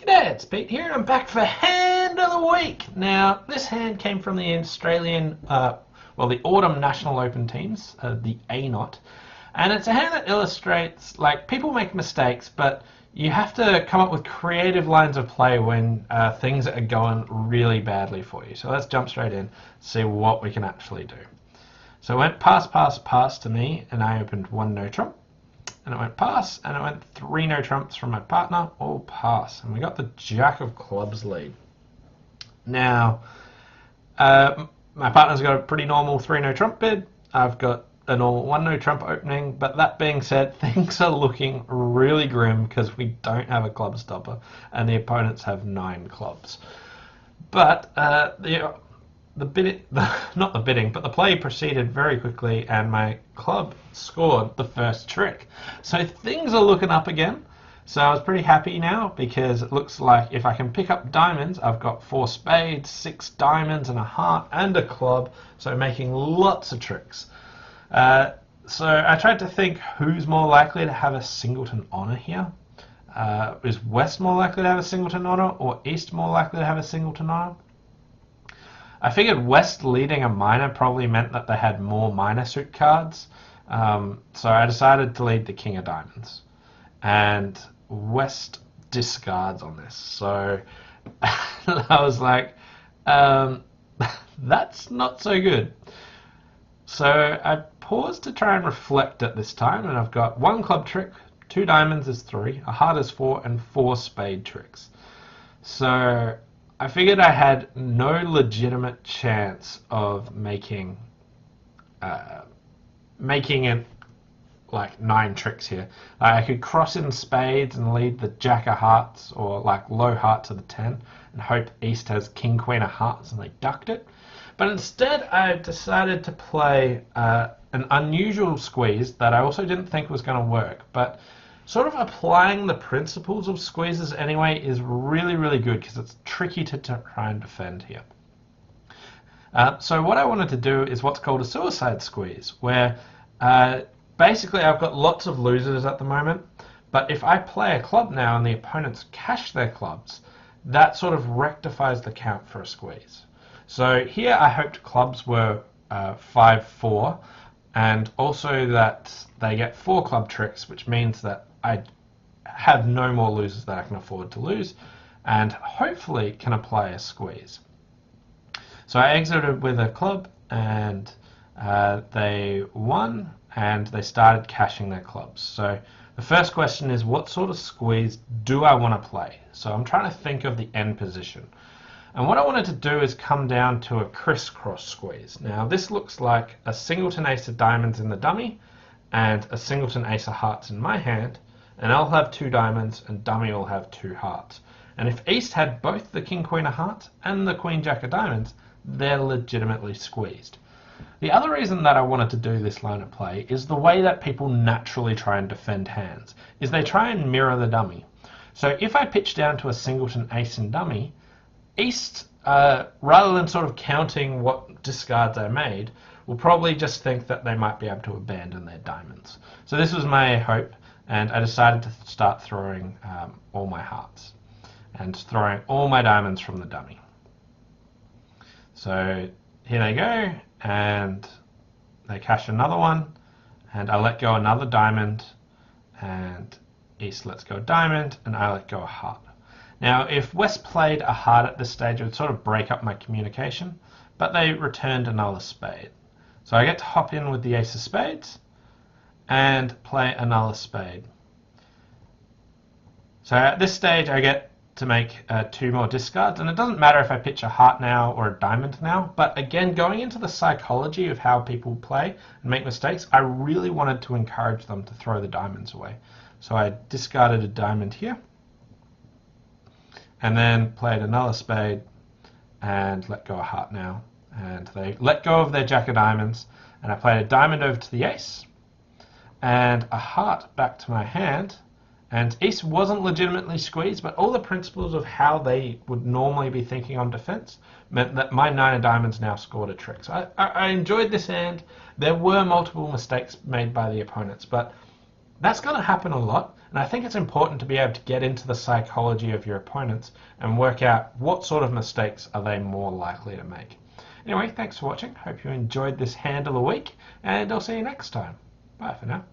G'day, it's Pete here, and I'm back for Hand of the Week. Now, this hand came from the Australian, the Autumn National Open teams, the A-Not, and it's a hand that illustrates, like, people make mistakes, but you have to come up with creative lines of play when things are going really badly for you. So let's jump straight in, see what we can actually do. So it went pass, pass, pass to me, and I opened one no trump. And it went pass, and it went three no trumps from my partner, all pass. And we got the Jack of Clubs lead. Now, my partner's got a pretty normal three no trump bid. I've got a normal one no trump opening, but that being said, things are looking really grim because we don't have a club stopper, and the opponents have 9 clubs. But the play proceeded very quickly, and my club scored the first trick. So things are looking up again. So I was pretty happy now because it looks like if I can pick up diamonds, I've got 4 spades, 6 diamonds, and a heart, and a club. So making lots of tricks. So I tried to think who's more likely to have a singleton honor here. Is West more likely to have a singleton honor, or East more likely to have a singleton honor? I figured West leading a minor probably meant that they had more minor suit cards, so I decided to lead the King of Diamonds, and West discards on this, so I was like, that's not so good. So I paused to try and reflect at this time, and I've got 1 club trick, 2 diamonds is 3, a heart is 4, and 4 spade tricks. So I figured I had no legitimate chance of making it like 9 tricks here. I could cross in spades and lead the Jack of Hearts, or like low heart to the 10, and hope East has King Queen of Hearts and they ducked it. But instead I decided to play an unusual squeeze that I also didn't think was going to work, but sort of applying the principles of squeezes anyway is really, really good because it's tricky to try and defend here. So what I wanted to do is what's called a suicide squeeze, where basically I've got lots of losers at the moment, but if I play a club now and the opponents cash their clubs, that sort of rectifies the count for a squeeze. So here I hoped clubs were 5-4, and also that they get 4 club tricks, which means that I have no more losers that I can afford to lose, and hopefully can apply a squeeze. So I exited with a club, and they won, and they started cashing their clubs. So the first question is, what sort of squeeze do I want to play? So I'm trying to think of the end position. And what I wanted to do is come down to a crisscross squeeze. Now this looks like a singleton ace of diamonds in the dummy, and a singleton ace of hearts in my hand, and I'll have 2 diamonds and dummy will have 2 hearts. And if East had both the King Queen of Hearts and the Queen Jack of Diamonds, they're legitimately squeezed. The other reason that I wanted to do this line of play is the way that people naturally try and defend hands, is they try and mirror the dummy. So if I pitch down to a singleton ace and dummy, East, rather than sort of counting what discards I made, will probably just think that they might be able to abandon their diamonds. So this was my hope, and I decided to start throwing all my hearts and throwing all my diamonds from the dummy. So here they go, and they cash another one, and I let go another diamond, and East lets go a diamond, and I let go a heart. Now, if West played a heart at this stage, it would sort of break up my communication, but they returned another spade. So I get to hop in with the ace of spades and play another spade. So at this stage, I get to make 2 more discards, and it doesn't matter if I pitch a heart now or a diamond now, but again, going into the psychology of how people play and make mistakes, I really wanted to encourage them to throw the diamonds away. So I discarded a diamond here, and then played another spade and let go a heart now, and they let go of their Jack of Diamonds, and I played a diamond over to the ace and a heart back to my hand, and East wasn't legitimately squeezed, but all the principles of how they would normally be thinking on defense meant that my 9 of diamonds now scored a trick. So I enjoyed this hand. There were multiple mistakes made by the opponents, but That's going to happen a lot, and I think it's important to be able to get into the psychology of your opponents and work out what sort of mistakes are they more likely to make. Anyway, thanks for watching. Hope you enjoyed this handle a week, and I'll see you next time. Bye for now.